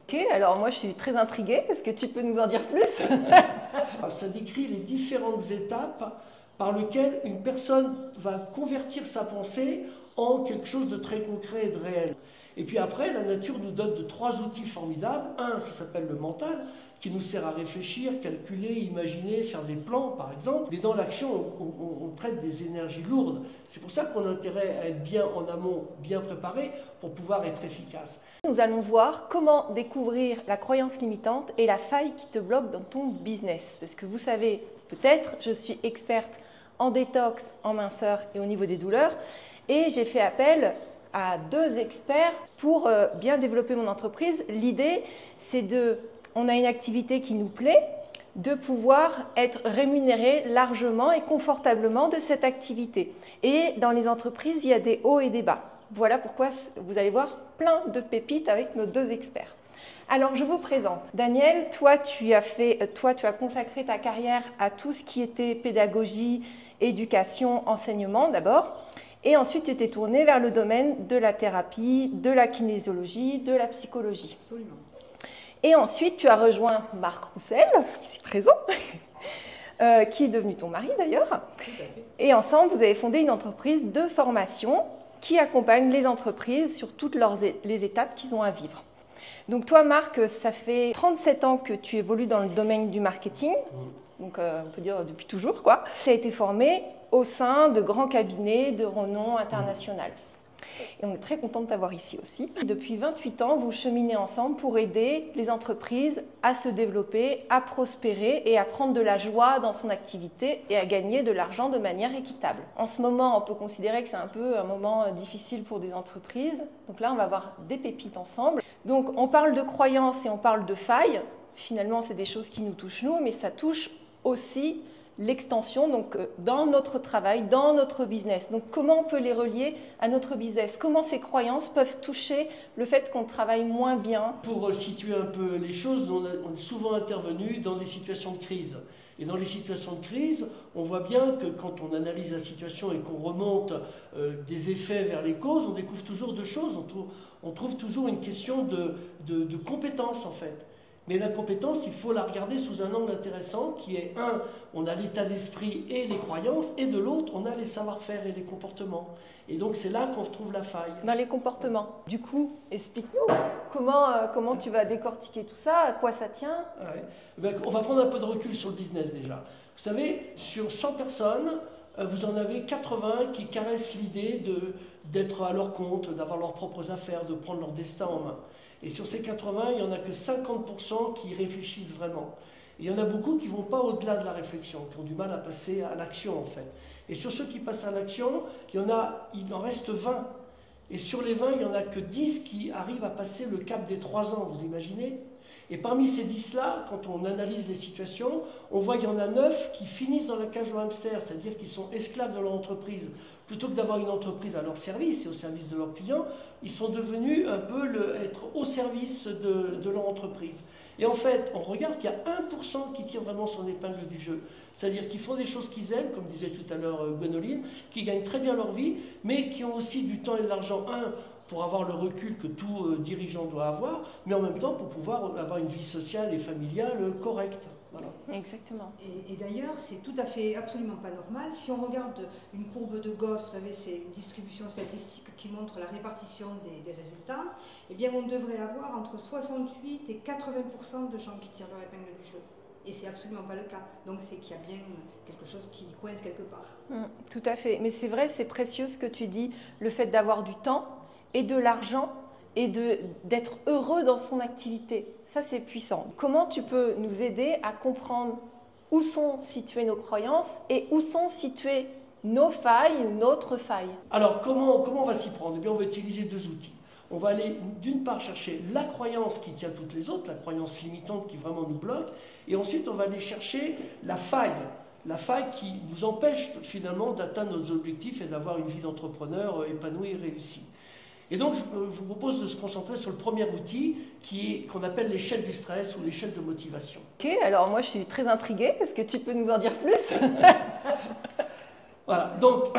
Ok, alors moi je suis très intriguée. Est-ce que tu peux nous en dire plus? Ça décrit les différentes étapes par lesquelles une personne va convertir sa pensée en quelque chose de très concret et de réel. Et puis après, la nature nous donne de trois outils formidables. Un, ça s'appelle le mental, qui nous sert à réfléchir, calculer, imaginer, faire des plans, par exemple. Mais dans l'action, on traite des énergies lourdes. C'est pour ça qu'on a intérêt à être bien en amont, bien préparé, pour pouvoir être efficace. Nous allons voir comment découvrir la croyance limitante et la faille qui te bloque dans ton business. Parce que vous savez, peut-être, je suis experte en détox, en minceur et au niveau des douleurs. Et j'ai fait appel à deux experts pour bien développer mon entreprise. L'idée, c'est on a une activité qui nous plaît, de pouvoir être rémunéré largement et confortablement de cette activité. Et dans les entreprises, il y a des hauts et des bas. Voilà pourquoi vous allez voir plein de pépites avec nos deux experts. Alors, je vous présente. Daniel, toi, tu as consacré ta carrière à tout ce qui était pédagogie, éducation, enseignement d'abord. Et ensuite, tu t'es tourné vers le domaine de la thérapie, de la kinésiologie, de la psychologie. Absolument. Et ensuite, tu as rejoint Marc Roussel, ici présent, qui est devenu ton mari d'ailleurs. Tout à fait. Et ensemble, vous avez fondé une entreprise de formation qui accompagne les entreprises sur toutes les étapes qu'ils ont à vivre. Donc toi, Marc, ça fait 37 ans que tu évolues dans le domaine du marketing. Donc on peut dire depuis toujours, quoi. Tu as été formé au sein de grands cabinets de renom international. Et on est très content de t'avoir ici aussi. Depuis 28 ans, vous cheminez ensemble pour aider les entreprises à se développer, à prospérer et à prendre de la joie dans son activité et à gagner de l'argent de manière équitable. En ce moment, on peut considérer que c'est un peu un moment difficile pour des entreprises. Donc là, on va voir des pépites ensemble. Donc on parle de croyances et on parle de failles. Finalement, c'est des choses qui nous touchent nous, mais ça touche aussi l'extension donc dans notre travail, dans notre business. Donc comment on peut les relier à notre business? Comment ces croyances peuvent toucher le fait qu'on travaille moins bien? Pour situer un peu les choses, on est souvent intervenu dans des situations de crise. Et dans les situations de crise, on voit bien que quand on analyse la situation et qu'on remonte des effets vers les causes, on découvre toujours deux choses. On trouve toujours une question de compétence en fait. Mais la compétence, il faut la regarder sous un angle intéressant qui est, un, on a l'état d'esprit et les croyances, et de l'autre, on a les savoir-faire et les comportements. Et donc c'est là qu'on retrouve la faille. Dans les comportements. Du coup, explique-nous comment tu vas décortiquer tout ça, à quoi ça tient? Ouais. On va prendre un peu de recul sur le business déjà. Vous savez, sur 100 personnes, vous en avez 80 qui caressent l'idée d'être à leur compte, d'avoir leurs propres affaires, de prendre leur destin en main. Et sur ces 80, il n'y en a que 50% qui réfléchissent vraiment. Et il y en a beaucoup qui ne vont pas au-delà de la réflexion, qui ont du mal à passer à l'action en fait. Et sur ceux qui passent à l'action, il en reste 20. Et sur les 20, il n'y en a que 10 qui arrivent à passer le cap des 3 ans, vous imaginez? Et parmi ces 10-là, quand on analyse les situations, on voit qu'il y en a 9 qui finissent dans la cage au hamster, c'est-à-dire qu'ils sont esclaves de leur entreprise. Plutôt que d'avoir une entreprise à leur service et au service de leurs clients, ils sont devenus un peu être au service de leur entreprise. Et en fait, on regarde qu'il y a 1% qui tire vraiment son épingle du jeu. C'est-à-dire qu'ils font des choses qu'ils aiment, comme disait tout à l'heure Gwénoline, qui gagnent très bien leur vie, mais qui ont aussi du temps et de l'argent, pour avoir le recul que tout dirigeant doit avoir, mais en même temps pour pouvoir avoir une vie sociale et familiale correcte. Voilà. Exactement. Et d'ailleurs, c'est tout à fait absolument pas normal. Si on regarde une courbe de Gauss, vous savez, c'est une distribution statistique qui montre la répartition des résultats, eh bien on devrait avoir entre 68 et 80% de gens qui tirent leur épingle du jeu. Et c'est absolument pas le cas. Donc c'est qu'il y a bien quelque chose qui coince quelque part. Tout à fait. Mais c'est vrai, c'est précieux ce que tu dis, le fait d'avoir du temps et de l'argent et d'être heureux dans son activité. Ça, c'est puissant. Comment tu peux nous aider à comprendre où sont situées nos croyances et où sont situées nos failles ou notre faille? Alors, comment on va s'y prendre? Eh bien, on va utiliser deux outils. On va aller d'une part chercher la croyance qui tient toutes les autres, la croyance limitante qui vraiment nous bloque, et ensuite on va aller chercher la faille qui nous empêche finalement d'atteindre nos objectifs et d'avoir une vie d'entrepreneur épanouie et réussie. Et donc, je vous propose de se concentrer sur le premier outil qu'on appelle l'échelle du stress ou l'échelle de motivation. Ok, alors moi je suis très intriguée. Est-ce que tu peux nous en dire plus? Voilà, donc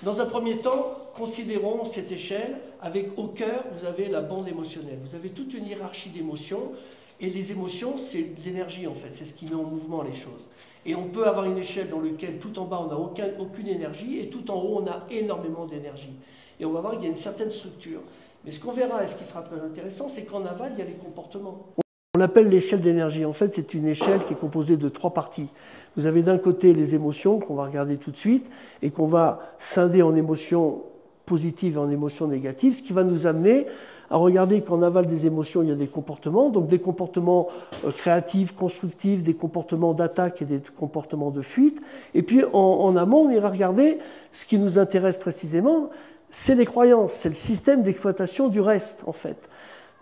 dans un premier temps, considérons cette échelle avec au cœur, vous avez la bande émotionnelle. Vous avez toute une hiérarchie d'émotions et les émotions, c'est de l'énergie en fait, c'est ce qui met en mouvement les choses. Et on peut avoir une échelle dans laquelle tout en bas on n'a aucune énergie et tout en haut on a énormément d'énergie. Et on va voir qu'il y a une certaine structure. Mais ce qu'on verra et ce qui sera très intéressant, c'est qu'en aval, il y a les comportements. On l'appelle l'échelle d'énergie. En fait, c'est une échelle qui est composée de 3 parties. Vous avez d'un côté les émotions, qu'on va regarder tout de suite, et qu'on va scinder en émotions positives et en émotions négatives, ce qui va nous amener à regarder qu'en aval des émotions, il y a des comportements, donc des comportements créatifs, constructifs, des comportements d'attaque et des comportements de fuite. Et puis en amont, on ira regarder ce qui nous intéresse précisément, c'est les croyances, c'est le système d'exploitation du reste, en fait.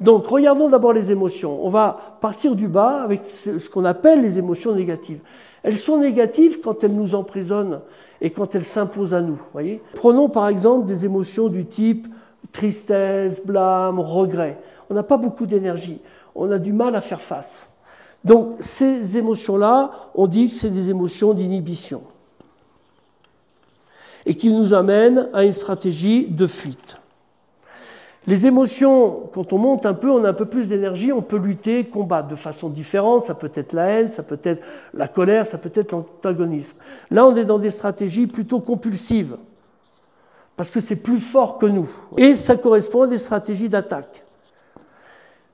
Donc, regardons d'abord les émotions. On va partir du bas avec ce qu'on appelle les émotions négatives. Elles sont négatives quand elles nous emprisonnent et quand elles s'imposent à nous. Voyez ? Prenons par exemple des émotions du type tristesse, blâme, regret. On n'a pas beaucoup d'énergie. On a du mal à faire face. Donc, ces émotions-là, on dit que c'est des émotions d'inhibition et qui nous amènent à une stratégie de fuite. Les émotions, quand on monte un peu, on a un peu plus d'énergie, on peut lutter, combattre de façon différente. Ça peut être la haine, ça peut être la colère, ça peut être l'antagonisme. Là, on est dans des stratégies plutôt compulsives, parce que c'est plus fort que nous. Et ça correspond à des stratégies d'attaque.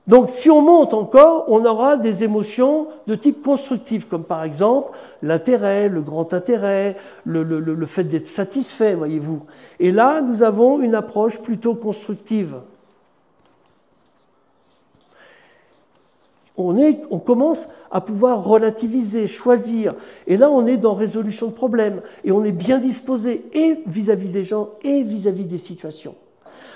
Donc, si on monte encore, on aura des émotions de type constructif, comme par exemple l'intérêt, le grand intérêt, le fait d'être satisfait, voyez-vous. Et là, nous avons une approche plutôt constructive. On commence à pouvoir relativiser, choisir. Et là, on est dans résolution de problèmes. Et on est bien disposé, et vis-à-vis des gens, et vis-à-vis des situations.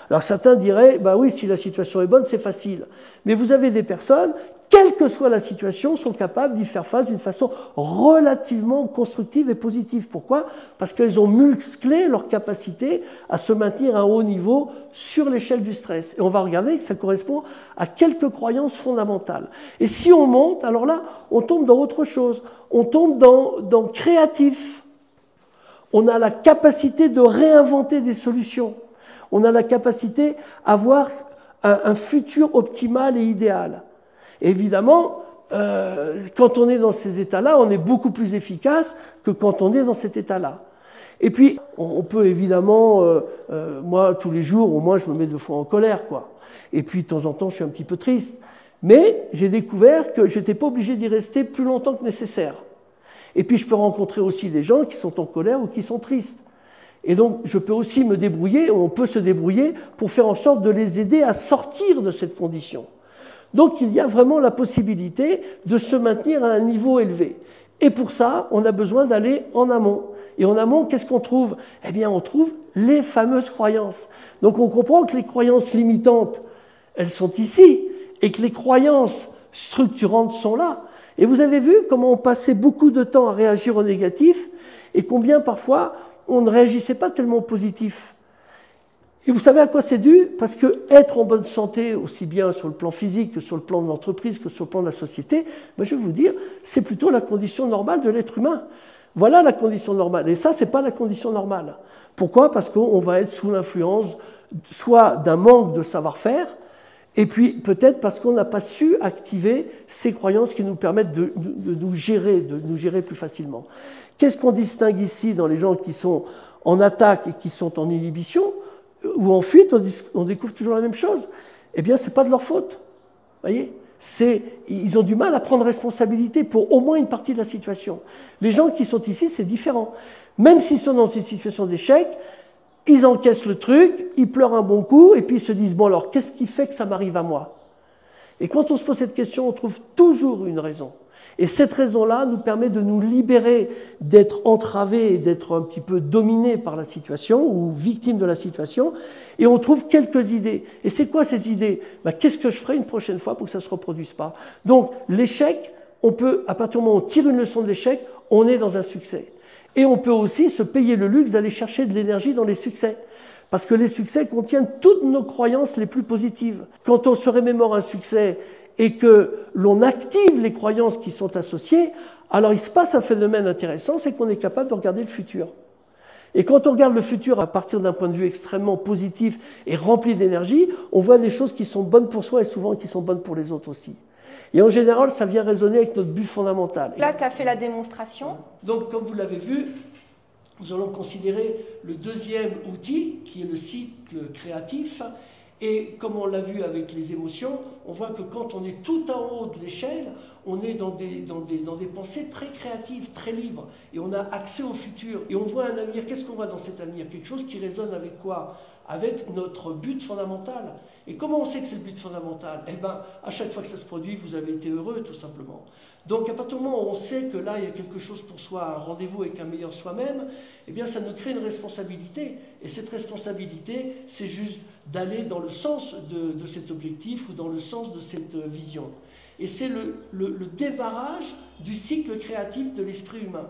Alors certains diraient, bah oui, si la situation est bonne, c'est facile. Mais vous avez des personnes, quelle que soit la situation, sont capables d'y faire face d'une façon relativement constructive et positive. Pourquoi ? Parce qu'elles ont musclé leur capacité à se maintenir à un haut niveau sur l'échelle du stress. Et on va regarder que ça correspond à quelques croyances fondamentales. Et si on monte, alors là, on tombe dans autre chose. On tombe dans créatif. On a la capacité de réinventer des solutions. On a la capacité à avoir un futur optimal et idéal. Et évidemment, quand on est dans ces états-là, on est beaucoup plus efficace que quand on est dans cet état-là. Et puis, on peut évidemment, moi, tous les jours, au moins, je me mets 2 fois en colère, quoi. Et puis, de temps en temps, je suis un petit peu triste. Mais j'ai découvert que je n'étais pas obligé d'y rester plus longtemps que nécessaire. Et puis, je peux rencontrer aussi des gens qui sont en colère ou qui sont tristes. Et donc, je peux aussi me débrouiller, on peut se débrouiller pour faire en sorte de les aider à sortir de cette condition. Donc, il y a vraiment la possibilité de se maintenir à un niveau élevé. Et pour ça, on a besoin d'aller en amont. Et en amont, qu'est-ce qu'on trouve ? Eh bien, on trouve les fameuses croyances. Donc, on comprend que les croyances limitantes, elles sont ici, et que les croyances structurantes sont là. Et vous avez vu comment on passait beaucoup de temps à réagir au négatif, et combien parfois on ne réagissait pas tellement au positif. Et vous savez à quoi c'est dû ? Parce que être en bonne santé, aussi bien sur le plan physique que sur le plan de l'entreprise, que sur le plan de la société, ben je vais vous dire, c'est plutôt la condition normale de l'être humain. Voilà la condition normale. Et ça, c'est pas la condition normale. Pourquoi ? Parce qu'on va être sous l'influence soit d'un manque de savoir-faire, et puis peut-être parce qu'on n'a pas su activer ces croyances qui nous permettent de nous gérer plus facilement. Qu'est-ce qu'on distingue ici dans les gens qui sont en attaque et qui sont en inhibition ou en fuite? On découvre toujours la même chose. Eh bien, ce n'est pas de leur faute. Voyez ? Ils ont du mal à prendre responsabilité pour au moins une partie de la situation. Les gens qui sont ici, c'est différent. Même s'ils sont dans une situation d'échec, ils encaissent le truc, ils pleurent un bon coup, et puis ils se disent, bon alors, qu'est-ce qui fait que ça m'arrive à moi? Et quand on se pose cette question, on trouve toujours une raison. Et cette raison-là nous permet de nous libérer d'être entravés et d'être un petit peu dominés par la situation, ou victimes de la situation, et on trouve quelques idées. Et c'est quoi ces idées? Qu'est-ce que je ferai une prochaine fois pour que ça ne se reproduise pas? Donc, l'échec, on peut, à partir du moment où on tire une leçon de l'échec, on est dans un succès. Et on peut aussi se payer le luxe d'aller chercher de l'énergie dans les succès. Parce que les succès contiennent toutes nos croyances les plus positives. Quand on se remémore un succès et que l'on active les croyances qui sont associées, alors il se passe un phénomène intéressant, c'est qu'on est capable de regarder le futur. Et quand on regarde le futur à partir d'un point de vue extrêmement positif et rempli d'énergie, on voit des choses qui sont bonnes pour soi et souvent qui sont bonnes pour les autres aussi. Et en général, ça vient résonner avec notre but fondamental. Là, tu as fait la démonstration. Donc, comme vous l'avez vu, nous allons considérer le deuxième outil, qui est le cycle créatif. Et comme on l'a vu avec les émotions, on voit que quand on est tout en haut de l'échelle, on est dans des pensées très créatives, très libres. Et on a accès au futur. Et on voit un avenir. Qu'est-ce qu'on voit dans cet avenir? Quelque chose qui résonne avec quoi? Avec notre but fondamental. Et comment on sait que c'est le but fondamental? Eh bien, à chaque fois que ça se produit, vous avez été heureux, tout simplement. Donc, à partir du moment où on sait que là, il y a quelque chose pour soi, un rendez-vous avec un meilleur soi-même, eh bien, ça nous crée une responsabilité. Et cette responsabilité, c'est juste d'aller dans le sens de cet objectif ou dans le sens de cette vision. Et c'est le démarrage du cycle créatif de l'esprit humain.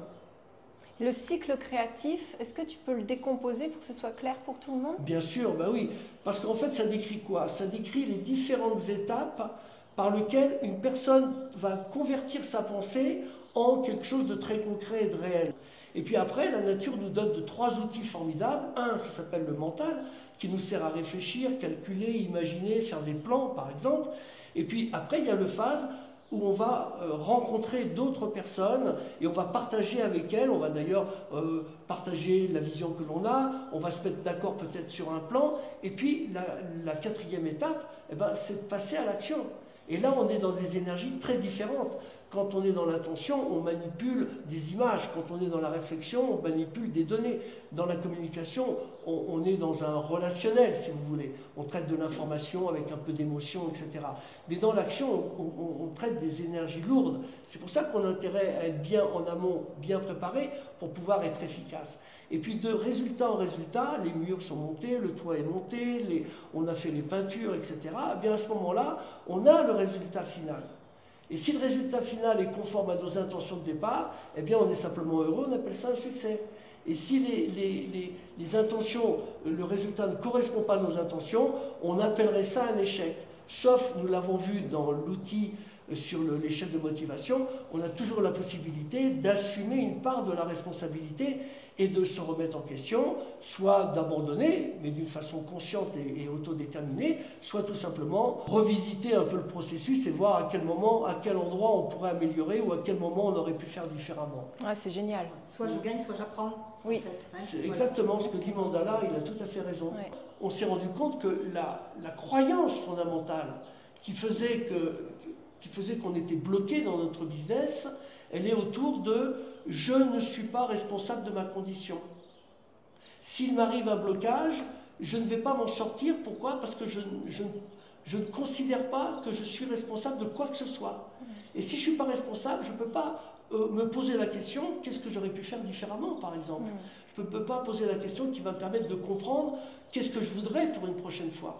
Le cycle créatif, est-ce que tu peux le décomposer pour que ce soit clair pour tout le monde? Bien sûr, bah oui. Parce qu'en fait, ça décrit quoi? Ça décrit les différentes étapes par lesquelles une personne va convertir sa pensée en quelque chose de très concret et de réel. Et puis après, la nature nous donne de 3 outils formidables. Un, ça s'appelle le mental, qui nous sert à réfléchir, calculer, imaginer, faire des plans, par exemple. Et puis après, il y a le phase où on va rencontrer d'autres personnes et on va partager avec elles, on va d'ailleurs partager la vision que l'on a, on va se mettre d'accord peut-être sur un plan, et puis la 4e étape, eh ben, c'est de passer à l'action. Et là, on est dans des énergies très différentes. Quand on est dans l'intention, on manipule des images. Quand on est dans la réflexion, on manipule des données. Dans la communication, on est dans un relationnel, si vous voulez. On traite de l'information avec un peu d'émotion, etc. Mais dans l'action, on traite des énergies lourdes. C'est pour ça qu'on a intérêt à être bien en amont, bien préparé, pour pouvoir être efficace. Et puis de résultat en résultat, les murs sont montés, le toit est monté, on a fait les peintures, etc. Eh bien à ce moment-là, on a le résultat final. Et si le résultat final est conforme à nos intentions de départ, eh bien on est simplement heureux, on appelle ça un succès. Et si les intentions, le résultat ne correspond pas à nos intentions, on appellerait ça un échec. Sauf, nous l'avons vu dans l'outil sur l'échelle de motivation, on a toujours la possibilité d'assumer une part de la responsabilité et de se remettre en question, soit d'abandonner, mais d'une façon consciente et autodéterminée, soit tout simplement revisiter un peu le processus et voir à quel moment, à quel endroit on pourrait améliorer ou à quel moment on aurait pu faire différemment. Ah, c'est génial. Soit je gagne, soit j'apprends. Oui. En fait, hein. C'est exactement ce que dit Mandala, il a tout à fait raison. Ouais. On s'est rendu compte que la croyance fondamentale qui faisait qu'on était bloqué dans notre business, elle est autour de « je ne suis pas responsable de ma condition ». S'il m'arrive un blocage, je ne vais pas m'en sortir. Pourquoi? Parce que je ne considère pas que je suis responsable de quoi que ce soit. Et si je ne suis pas responsable, je ne peux pas me poser la question « qu'est-ce que j'aurais pu faire différemment ?» par exemple. Je ne peux pas poser la question qui va me permettre de comprendre « qu'est-ce que je voudrais pour une prochaine fois ?»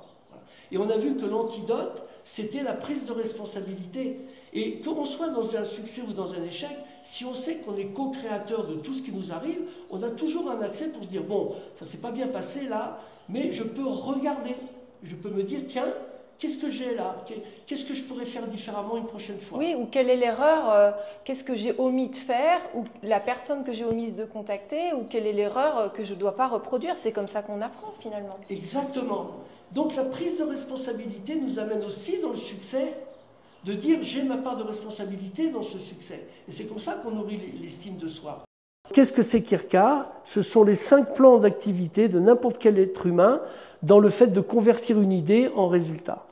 Et on a vu que l'antidote, c'était la prise de responsabilité. Et qu'on soit dans un succès ou dans un échec, si on sait qu'on est co-créateur de tout ce qui nous arrive, on a toujours un accès pour se dire, bon, ça ne s'est pas bien passé là, mais je peux regarder. Je peux me dire, tiens, qu'est-ce que j'ai là? Qu'est-ce que je pourrais faire différemment une prochaine fois? Oui, ou quelle est l'erreur, qu'est-ce que j'ai omis de faire, ou la personne que j'ai omise de contacter, ou quelle est l'erreur que je ne dois pas reproduire. C'est comme ça qu'on apprend finalement. Exactement. Donc la prise de responsabilité nous amène aussi dans le succès de dire j'ai ma part de responsabilité dans ce succès. Et c'est comme ça qu'on nourrit l'estime de soi. Qu'est-ce que c'est KIRKA? Ce sont les 5 plans d'activité de n'importe quel être humain dans le fait de convertir une idée en résultat.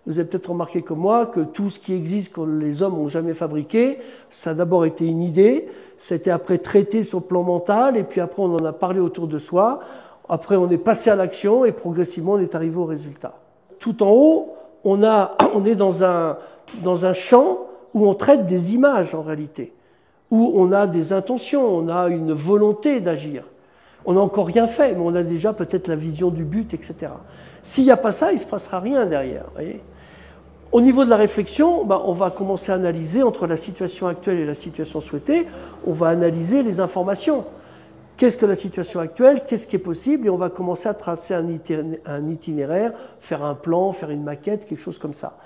Vous avez peut-être remarqué comme moi que tout ce qui existe que les hommes n'ont jamais fabriqué, ça a d'abord été une idée, ça a été après traité sur le plan mental, et puis après on en a parlé autour de soi. Après, on est passé à l'action et progressivement, on est arrivé au résultat. Tout en haut, on est dans un champ où on traite des images en réalité, où on a des intentions, on a une volonté d'agir. On n'a encore rien fait, mais on a déjà peut-être la vision du but, etc. S'il n'y a pas ça, il ne se passera rien derrière. Voyez. Au niveau de la réflexion, on va commencer à analyser entre la situation actuelle et la situation souhaitée, on va analyser les informations. Qu'est-ce que la situation actuelle? Qu'est-ce qui est possible? Et on va commencer à tracer un itinéraire, faire un plan, faire une maquette, quelque chose comme ça.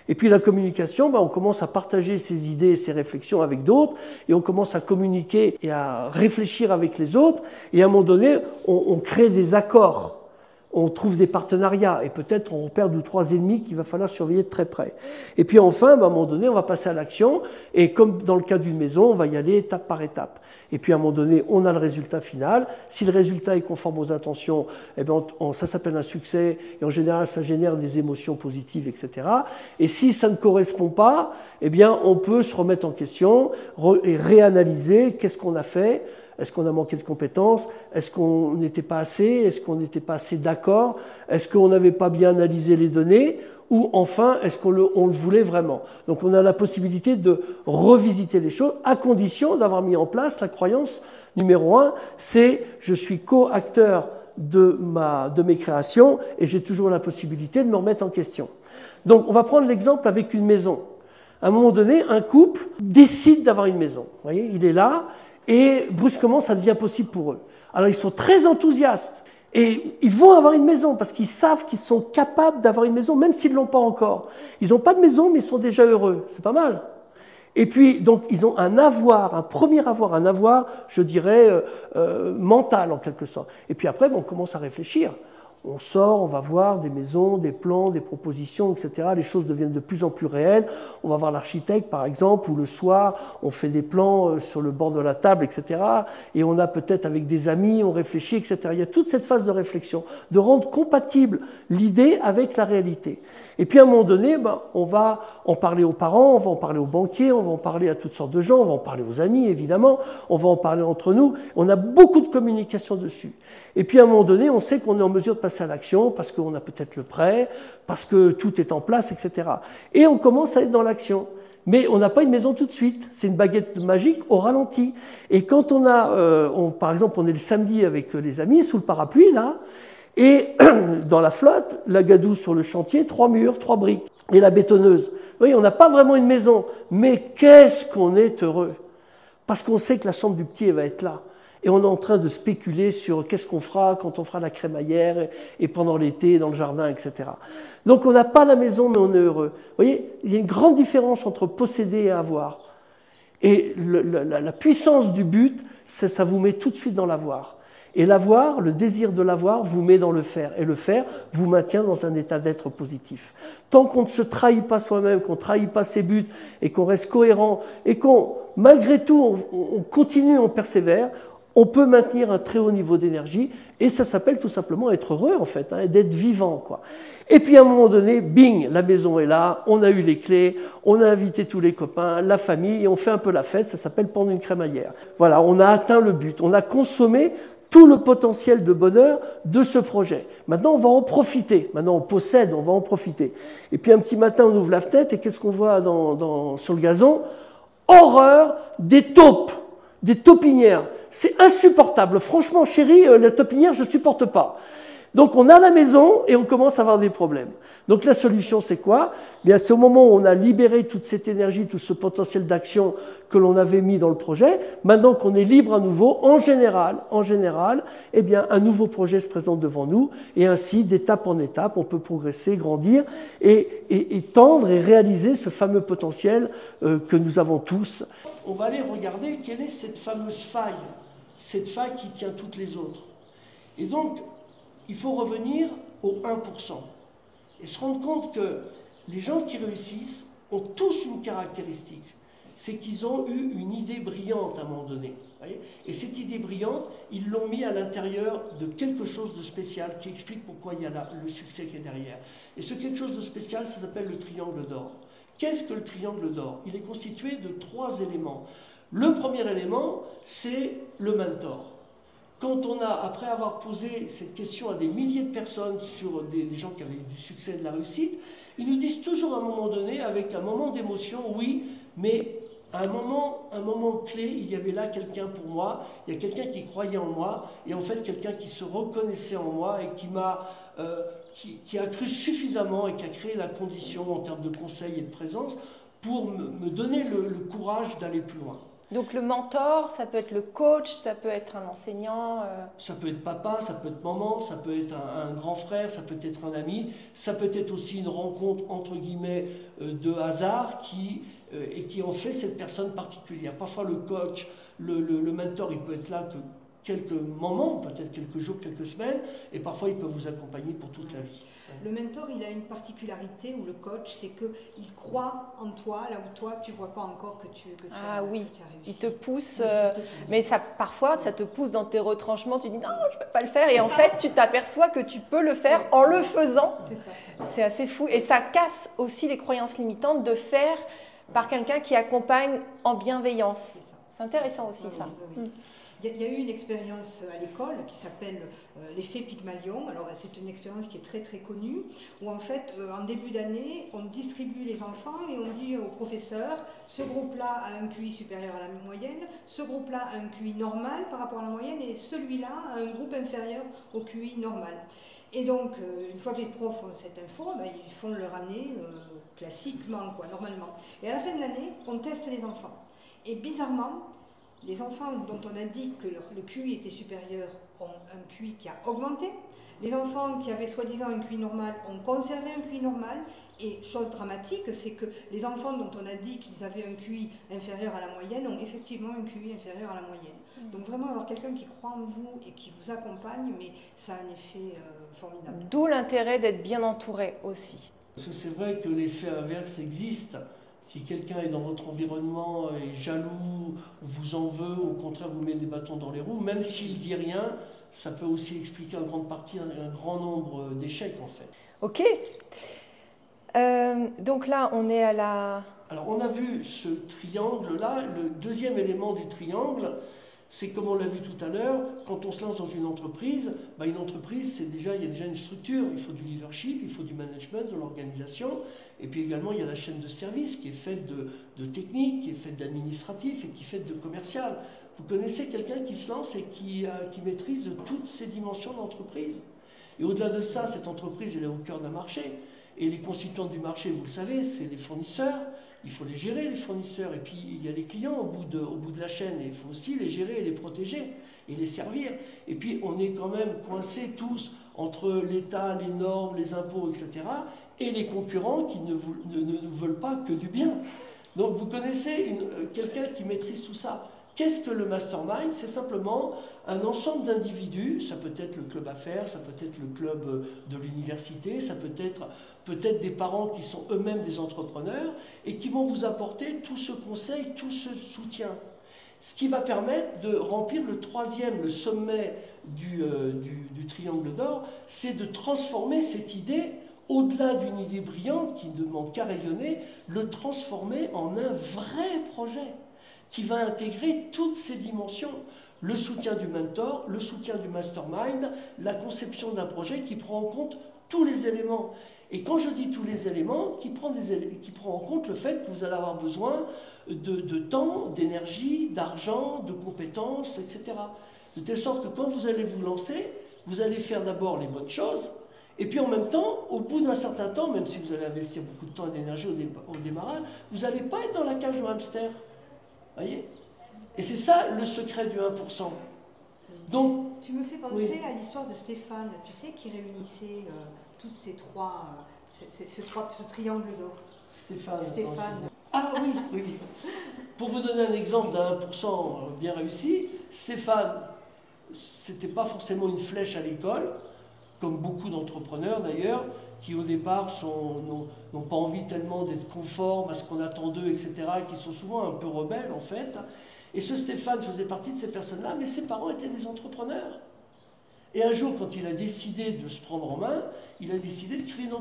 Et puis la communication, on commence à partager ses idées, ses réflexions avec d'autres, et on commence à communiquer et à réfléchir avec les autres, et à un moment donné, on crée des accords. On trouve des partenariats et peut-être on repère 2 ou 3 ennemis qu'il va falloir surveiller de très près. Et puis enfin, à un moment donné, on va passer à l'action et comme dans le cas d'une maison, on va y aller étape par étape. Et puis à un moment donné, on a le résultat final. Si le résultat est conforme aux intentions, eh bien, ça s'appelle un succès et en général, ça génère des émotions positives, etc. Et si ça ne correspond pas, eh bien, on peut se remettre en question et réanalyser qu'est-ce qu'on a fait. Est-ce qu'on a manqué de compétences? Est-ce qu'on n'était pas assez? Est-ce qu'on n'était pas assez d'accord? Est-ce qu'on n'avait pas bien analysé les données? Ou enfin, est-ce qu'on le voulait vraiment? Donc on a la possibilité de revisiter les choses à condition d'avoir mis en place la croyance numéro 1, c'est je suis co-acteur de mes créations et j'ai toujours la possibilité de me remettre en question. Donc on va prendre l'exemple avec une maison. À un moment donné, un couple décide d'avoir une maison. Vous voyez, il est là. Et brusquement, ça devient possible pour eux. Alors, ils sont très enthousiastes. Et ils vont avoir une maison parce qu'ils savent qu'ils sont capables d'avoir une maison, même s'ils ne l'ont pas encore. Ils n'ont pas de maison, mais ils sont déjà heureux. C'est pas mal. Et puis, donc, ils ont un premier avoir, je dirais, mental en quelque sorte. Et puis après, on commence à réfléchir. On sort, on va voir des maisons, des plans, des propositions, etc. Les choses deviennent de plus en plus réelles. On va voir l'architecte, par exemple, ou le soir, on fait des plans sur le bord de la table, etc. Et on a peut-être avec des amis, on réfléchit, etc. Il y a toute cette phase de réflexion, de rendre compatible l'idée avec la réalité. Et puis à un moment donné, on va en parler aux parents, on va en parler aux banquiers, on va en parler à toutes sortes de gens, on va en parler aux amis, évidemment, on va en parler entre nous. On a beaucoup de communication dessus. Et puis à un moment donné, on sait qu'on est en mesure de passer à l'action parce qu'on a peut-être le prêt, parce que tout est en place, etc. Et on commence à être dans l'action. Mais on n'a pas une maison tout de suite. C'est une baguette magique au ralenti. Et quand par exemple, on est le samedi avec les amis, sous le parapluie, là, et dans la flotte, la gadoue sur le chantier, 3 murs, 3 briques. Et la bétonneuse. Vous voyez, on n'a pas vraiment une maison. Mais qu'est-ce qu'on est heureux! Parce qu'on sait que la chambre du petit, elle va être là. Et on est en train de spéculer sur qu'est-ce qu'on fera quand on fera la crémaillère et pendant l'été, dans le jardin, etc. Donc on n'a pas la maison, mais on est heureux. Vous voyez, il y a une grande différence entre posséder et avoir. Et la puissance du but, ça vous met tout de suite dans l'avoir. Et l'avoir, le désir de l'avoir, vous met dans le faire. Et le faire vous maintient dans un état d'être positif. Tant qu'on ne se trahit pas soi-même, qu'on ne trahit pas ses buts, et qu'on reste cohérent, et qu'on, malgré tout, on continue, on persévère, on peut maintenir un très haut niveau d'énergie, et ça s'appelle tout simplement être heureux, en fait, hein, d'être vivant, quoi. Et puis à un moment donné, bing, la maison est là, on a eu les clés, on a invité tous les copains, la famille, et on fait un peu la fête, ça s'appelle prendre une crémaillère. Voilà, on a atteint le but, on a consommé tout le potentiel de bonheur de ce projet. Maintenant, on va en profiter. Maintenant, on possède, on va en profiter. Et puis un petit matin, on ouvre la fenêtre, et qu'est-ce qu'on voit sur le gazon? Horreur des taupes! Des taupinières. C'est insupportable. Franchement, chérie, la taupinière, je ne supporte pas. Donc, on a la maison et on commence à avoir des problèmes. Donc, la solution, c'est quoi? Bien, c'est au moment où on a libéré toute cette énergie, tout ce potentiel d'action que l'on avait mis dans le projet. Maintenant qu'on est libre à nouveau, en général, eh bien, un nouveau projet se présente devant nous et ainsi, d'étape en étape, on peut progresser, grandir et tendre et réaliser ce fameux potentiel que nous avons tous. On va aller regarder quelle est cette fameuse faille qui tient toutes les autres. Et donc, il faut revenir au 1% et se rendre compte que les gens qui réussissent ont tous une caractéristique, c'est qu'ils ont eu une idée brillante à un moment donné. Voyez, et cette idée brillante, ils l'ont mis à l'intérieur de quelque chose de spécial qui explique pourquoi il y a le succès qui est derrière. Et ce quelque chose de spécial, ça s'appelle le triangle d'or. Qu'est-ce que le triangle d'or? Il est constitué de 3 éléments. Le premier élément, c'est le mentor. Quand on a, après avoir posé cette question à des milliers de personnes sur des gens qui avaient du succès et de la réussite, ils nous disent toujours à un moment donné, avec un moment d'émotion, oui, mais à un moment clé, il y avait là quelqu'un pour moi, il y a quelqu'un qui croyait en moi, et en fait quelqu'un qui se reconnaissait en moi et qui a cru suffisamment et qui a créé la condition en termes de conseil et de présence pour me donner le courage d'aller plus loin. Donc le mentor, ça peut être le coach, ça peut être un enseignant. Ça peut être papa, ça peut être maman, ça peut être un grand frère, ça peut être un ami, ça peut être aussi une rencontre entre guillemets de hasard et qui en fait cette personne particulière. Parfois le coach, le mentor, il peut être là que quelques moments, peut-être quelques jours, quelques semaines, et parfois il peut vous accompagner pour toute la vie. Le mentor, il a une particularité, ou le coach, c'est qu'il croit en toi, là où toi, tu ne vois pas encore que tu as réussi. Il te pousse, il te pousse. Mais parfois, ça te pousse dans tes retranchements, tu dis non, je ne peux pas le faire, et en fait, tu t'aperçois que tu peux le faire en le faisant. C'est assez fou, et ça casse aussi les croyances limitantes de faire par quelqu'un qui accompagne en bienveillance. C'est intéressant aussi, ça. Oui. Il y a eu une expérience à l'école qui s'appelle l'effet Pygmalion. Alors c'est une expérience qui est très très connue, où en fait en début d'année on distribue les enfants et on dit au professeur, ce groupe-là a un QI supérieur à la moyenne, ce groupe-là a un QI normal par rapport à la moyenne et celui-là a un groupe inférieur au QI normal. Et donc, une fois que les profs ont cette info, ils font leur année classiquement, normalement. Et à la fin de l'année, on teste les enfants. Et bizarrement, les enfants dont on a dit que le QI était supérieur ont un QI qui a augmenté. Les enfants qui avaient soi-disant un QI normal ont conservé un QI normal. Et chose dramatique, c'est que les enfants dont on a dit qu'ils avaient un QI inférieur à la moyenne ont effectivement un QI inférieur à la moyenne. Donc vraiment avoir quelqu'un qui croit en vous et qui vous accompagne, mais ça a un effet formidable. D'où l'intérêt d'être bien entouré aussi. Parce que c'est vrai que l'effet inverse existe. Si quelqu'un est dans votre environnement, est jaloux, vous en veut, au contraire vous met des bâtons dans les roues, même s'il ne dit rien, ça peut aussi expliquer en grande partie un grand nombre d'échecs en fait. Ok. Donc là, on est à la... Alors on a vu ce triangle-là, le deuxième élément du triangle, c'est comme on l'a vu tout à l'heure, quand on se lance dans une entreprise, il y a déjà une structure, il faut du leadership, il faut du management, de l'organisation, et puis également il y a la chaîne de service qui est faite de technique, qui est faite d'administratif et qui est faite de commercial. Vous connaissez quelqu'un qui se lance et qui maîtrise toutes ces dimensions d'entreprise. Et au-delà de ça, cette entreprise elle est au cœur d'un marché. Et les constituants du marché, vous le savez, c'est les fournisseurs. Il faut les gérer, les fournisseurs. Et puis, il y a les clients au bout de la chaîne. Et il faut aussi les gérer et les protéger et les servir. Et puis, on est quand même coincés tous entre l'État, les normes, les impôts, etc. et les concurrents qui ne veulent pas que du bien. Donc, vous connaissez quelqu'un qui maîtrise tout ça. Qu'est-ce que le mastermind? C'est simplement un ensemble d'individus, ça peut être le club affaires, ça peut être le club de l'université, ça peut être des parents qui sont eux-mêmes des entrepreneurs et qui vont vous apporter tout ce conseil, tout ce soutien. Ce qui va permettre de remplir le sommet du triangle d'or, c'est de transformer cette idée, au-delà d'une idée brillante qui ne demande qu'à rayonner, le transformer en un vrai projet qui va intégrer toutes ces dimensions. Le soutien du mentor, le soutien du mastermind, la conception d'un projet qui prend en compte tous les éléments. Et quand je dis tous les éléments, qui prend en compte le fait que vous allez avoir besoin de temps, d'énergie, d'argent, de compétences, etc. De telle sorte que quand vous allez vous lancer, vous allez faire d'abord les bonnes choses, et puis en même temps, au bout d'un certain temps, même si vous allez investir beaucoup de temps et d'énergie au démarrage, vous n'allez pas être dans la cage au hamster. Voyez? Et c'est ça le secret du 1%. Donc, tu me fais penser à l'histoire de Stéphane, tu sais, qui réunissait toutes ces ce triangle d'or. Stéphane. Ah oui. Pour vous donner un exemple d'un 1% bien réussi, Stéphane, c'était pas forcément une flèche à l'école, comme beaucoup d'entrepreneurs d'ailleurs, qui au départ n'ont pas envie tellement d'être conformes à ce qu'on attend d'eux, etc., qui sont souvent un peu rebelles en fait. Et ce Stéphane faisait partie de ces personnes-là, mais ses parents étaient des entrepreneurs. Et un jour, quand il a décidé de se prendre en main, il a décidé de créer une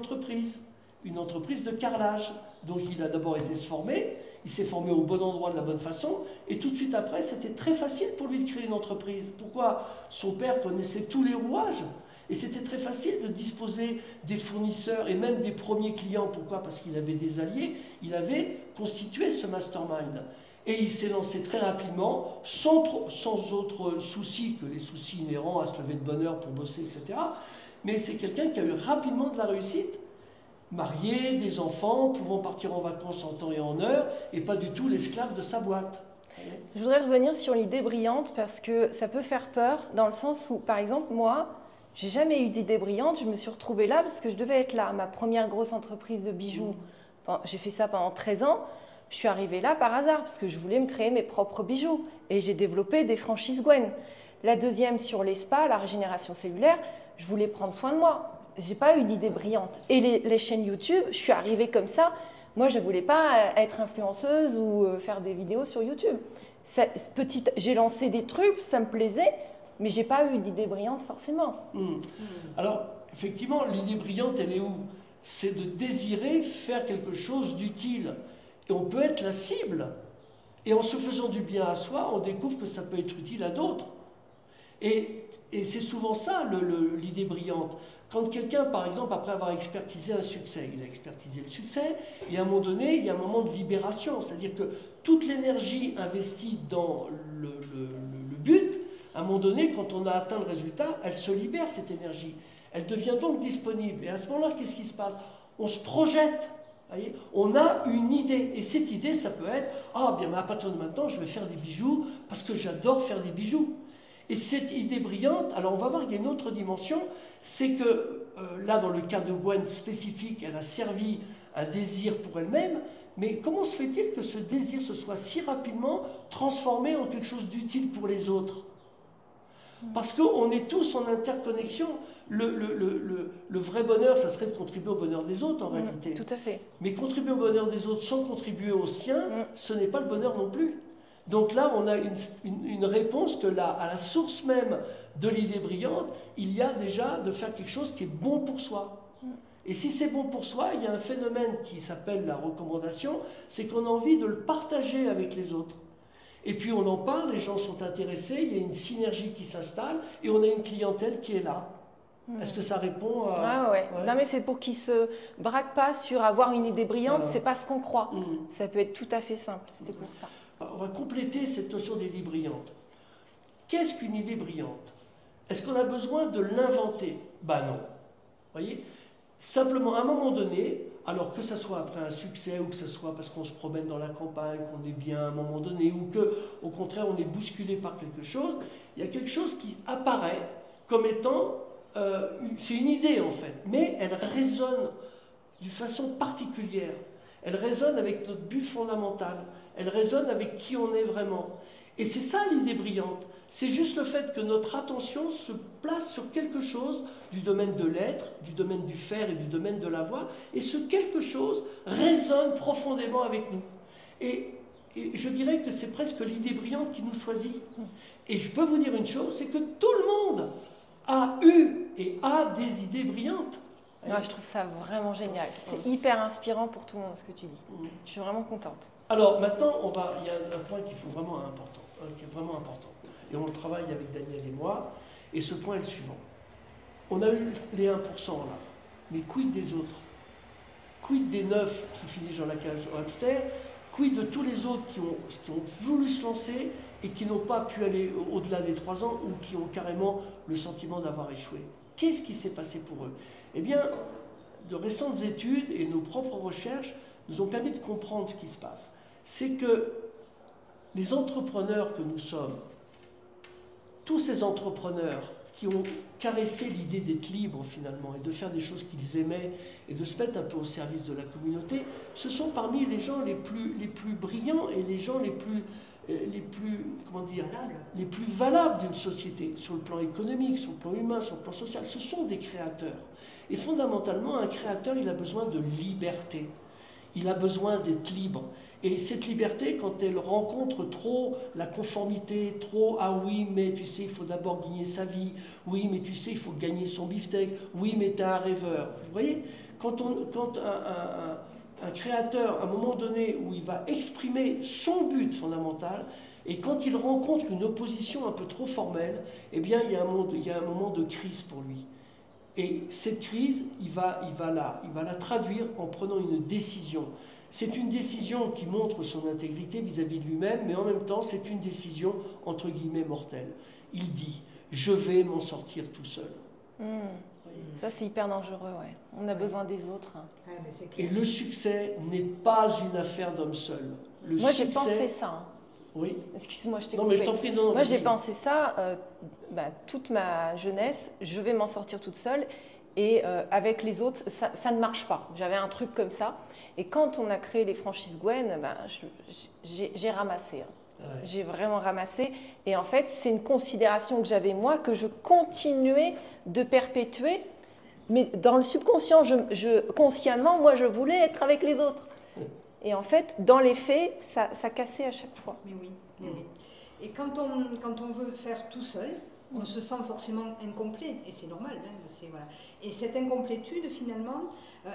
entreprise de carrelage. Donc il a d'abord été se former, il s'est formé au bon endroit de la bonne façon, et tout de suite après, c'était très facile pour lui de créer une entreprise. Pourquoi? Son père connaissait tous les rouages. Et c'était très facile de disposer des fournisseurs et même des premiers clients. Pourquoi? Parce qu'il avait des alliés, il avait constitué ce mastermind. Et il s'est lancé très rapidement, sans autre souci que les soucis inhérents à se lever de bonne heure pour bosser, etc. Mais c'est quelqu'un qui a eu rapidement de la réussite, marié, des enfants, pouvant partir en vacances en temps et en heure, et pas du tout l'esclave de sa boîte. Je voudrais revenir sur l'idée brillante parce que ça peut faire peur dans le sens où, par exemple, moi, j'ai jamais eu d'idée brillante. Je me suis retrouvée là parce que je devais être là. Ma première grosse entreprise de bijoux, j'ai fait ça pendant 13 ans. Je suis arrivée là par hasard parce que je voulais me créer mes propres bijoux et j'ai développé des franchises Gwen. La deuxième sur les spas, la régénération cellulaire, je voulais prendre soin de moi. J'ai pas eu d'idée brillante. Et les chaînes YouTube, je suis arrivée comme ça. Moi, je voulais pas être influenceuse ou faire des vidéos sur YouTube. J'ai lancé des trucs, ça me plaisait, mais j'ai pas eu d'idée brillante forcément. Alors, effectivement, l'idée brillante, elle est où? C'est de désirer faire quelque chose d'utile. Et on peut être la cible. Et en se faisant du bien à soi, on découvre que ça peut être utile à d'autres. Et c'est souvent ça l'idée brillante. Quand quelqu'un, par exemple, après avoir expertisé un succès, il a expertisé le succès, et à un moment donné, il y a un moment de libération. C'est-à-dire que toute l'énergie investie dans le but, à un moment donné, quand on a atteint le résultat, elle se libère, cette énergie. Elle devient donc disponible. Et à ce moment-là, qu'est-ce qui se passe? On se projette. Voyez, on a une idée, et cette idée, ça peut être « Ah, bien, à partir de maintenant, je vais faire des bijoux parce que j'adore faire des bijoux. » Et cette idée brillante, alors on va voir qu'il y a une autre dimension, c'est que là, dans le cas de Gwen spécifique, elle a servi un désir pour elle-même, mais comment se fait-il que ce désir se soit si rapidement transformé en quelque chose d'utile pour les autres? Parce qu'on est tous en interconnexion. Le vrai bonheur, ça serait de contribuer au bonheur des autres en réalité. Tout à fait. Mais contribuer au bonheur des autres sans contribuer au sien, ce n'est pas le bonheur non plus. Donc là, on a une réponse que là, à la source même de l'idée brillante, il y a déjà de faire quelque chose qui est bon pour soi. Et si c'est bon pour soi, il y a un phénomène qui s'appelle la recommandation, c'est qu'on a envie de le partager avec les autres. Et puis on en parle, les gens sont intéressés, il y a une synergie qui s'installe et on a une clientèle qui est là. Est-ce que ça répond à... Ah ouais. Non mais c'est pour qu'ils ne se braquent pas sur avoir une idée brillante, c'est pas ce qu'on croit. Ça peut être tout à fait simple, c'était pour ça. On va compléter cette notion d'idée brillante. Qu'est-ce qu'une idée brillante? Est-ce qu'on a besoin de l'inventer? Ben non. Voyez? Simplement, à un moment donné, alors que ce soit après un succès, ou que ce soit parce qu'on se promène dans la campagne, qu'on est bien à un moment donné, ou que, au contraire, on est bousculé par quelque chose, il y a quelque chose qui apparaît comme étant, c'est une idée en fait, mais elle résonne d'une façon particulière. Elle résonne avec notre but fondamental. Elle résonne avec qui on est vraiment. Et c'est ça l'idée brillante. C'est juste le fait que notre attention se place sur quelque chose du domaine de l'être, du domaine du faire et du domaine de l'avoir. Et ce quelque chose résonne profondément avec nous. Et je dirais que c'est presque l'idée brillante qui nous choisit. Et je peux vous dire une chose, c'est que tout le monde a eu et a des idées brillantes. Ouais, je trouve ça vraiment génial. C'est hyper inspirant pour tout le monde ce que tu dis. Je suis vraiment contente. Alors maintenant, il y a un point qui est vraiment important. Et on le travaille avec Daniel et moi. Et ce point est le suivant. On a eu les 1% là. Mais quid des autres? Quid des 9 qui finissent dans la cage au hamster? Quid de tous les autres qui ont voulu se lancer et qui n'ont pas pu aller au-delà des 3 ans ou qui ont carrément le sentiment d'avoir échoué? Qu'est-ce qui s'est passé pour eux? Eh bien, de récentes études et nos propres recherches nous ont permis de comprendre ce qui se passe. C'est que les entrepreneurs que nous sommes, tous ces entrepreneurs qui ont caressé l'idée d'être libres finalement et de faire des choses qu'ils aimaient et de se mettre un peu au service de la communauté, ce sont parmi les gens les plus brillants et les gens les plus valables d'une société, sur le plan économique, sur le plan humain, sur le plan social. Ce sont des créateurs. Et fondamentalement, un créateur, il a besoin de liberté. Il a besoin d'être libre. Et cette liberté, quand elle rencontre trop la conformité, trop « ah oui, mais tu sais, il faut d'abord gagner sa vie. Oui, mais tu sais, il faut gagner son beefsteak. Oui, mais t'es un rêveur. » Vous voyez, quand un créateur, à un moment donné où il va exprimer son but fondamental, et quand il rencontre une opposition un peu trop formelle, eh bien, il y a un moment de crise pour lui. Et cette crise, il va la traduire en prenant une décision. C'est une décision qui montre son intégrité vis-à-vis de lui-même, mais en même temps, c'est une décision, entre guillemets, mortelle. Il dit « je vais m'en sortir tout seul ». Ça, c'est hyper dangereux, ouais. On a besoin des autres. Et le succès n'est pas une affaire d'homme seul. Moi, j'ai pensé ça. Oui. Excuse-moi, je t'ai Non, coupé. mais je t'en prie, non. Moi, j'ai vas-y. pensé ça toute ma jeunesse, je vais m'en sortir toute seule. Et avec les autres, ça ne marche pas. J'avais un truc comme ça. Et quand on a créé les franchises Gwen, j'ai ramassé. Ouais. J'ai vraiment ramassé. Et en fait, c'est une considération que j'avais moi, que je continuais de perpétuer. Mais dans le subconscient, consciemment, moi, je voulais être avec les autres. Et en fait, dans les faits, ça cassait à chaque fois. Mais oui, mais oui. Et quand on veut faire tout seul, on se sent forcément incomplet, et c'est normal. Hein, voilà. Et cette incomplétude, finalement,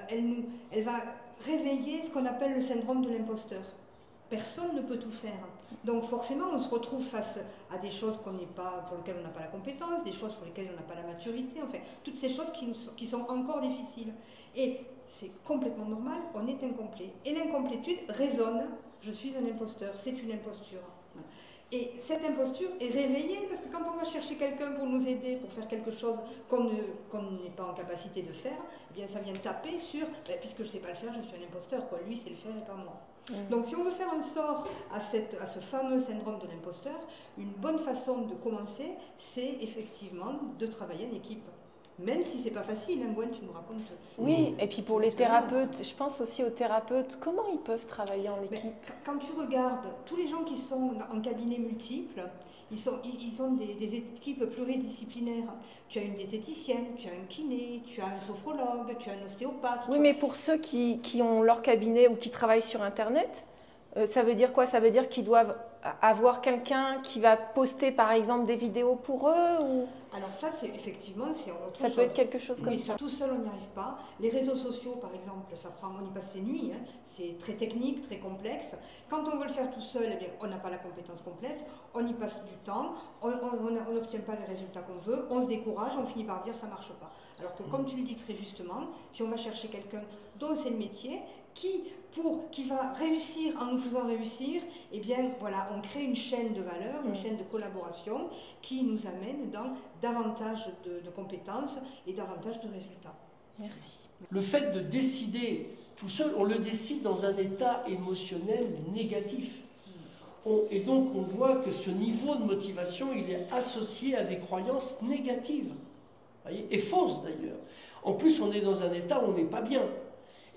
elle va réveiller ce qu'on appelle le syndrome de l'imposteur. Personne ne peut tout faire. Donc forcément, on se retrouve face à des choses pour lesquelles on n'a pas la compétence, des choses pour lesquelles on n'a pas la maturité, enfin, toutes ces choses qui sont encore difficiles. Et c'est complètement normal, on est incomplet. Et l'incomplétude résonne, je suis un imposteur, c'est une imposture. Et cette imposture est réveillée parce que quand on va chercher quelqu'un pour nous aider, pour faire quelque chose qu'on n'est pas en capacité de faire, eh bien ça vient taper sur, puisque je ne sais pas le faire, je suis un imposteur, quoi. Lui sait le faire et pas moi. Donc si on veut faire un sort à ce fameux syndrome de l'imposteur, une bonne façon de commencer, c'est effectivement de travailler en équipe. Même si c'est pas facile, hein, Gwen, tu nous racontes. Oui, et puis pour les thérapeutes, je pense aussi aux thérapeutes, comment ils peuvent travailler en équipe? Mais quand tu regardes tous les gens qui sont en cabinet multiple, ils ont des équipes pluridisciplinaires. Tu as une diététicienne, tu as un kiné, tu as un sophrologue, tu as un ostéopathe. Oui, mais pour ceux qui ont leur cabinet ou qui travaillent sur Internet, ça veut dire quoi? Ça veut dire qu'ils doivent avoir quelqu'un qui va poster par exemple des vidéos pour eux ou... Alors ça, c'est effectivement, c'est autre chose. Ça peut être quelque chose comme ça. Tout seul, on n'y arrive pas. Les réseaux sociaux, par exemple, on y passe ses nuits. Hein. C'est très technique, très complexe. Quand on veut le faire tout seul, eh bien, on n'a pas la compétence complète. On y passe du temps. On n'obtient pas les résultats qu'on veut. On se décourage. On finit par dire ça ne marche pas. Alors que, comme tu le dis très justement, si on va chercher quelqu'un dont c'est le métier, qui va réussir en nous faisant réussir, eh bien voilà, on crée une chaîne de valeur, une chaîne de collaboration qui nous amène dans davantage de compétences et davantage de résultats. Merci. Le fait de décider tout seul, on le décide dans un état émotionnel négatif. Et donc on voit que ce niveau de motivation, il est associé à des croyances négatives, voyez, et fausses d'ailleurs. En plus, on est dans un état où on n'est pas bien.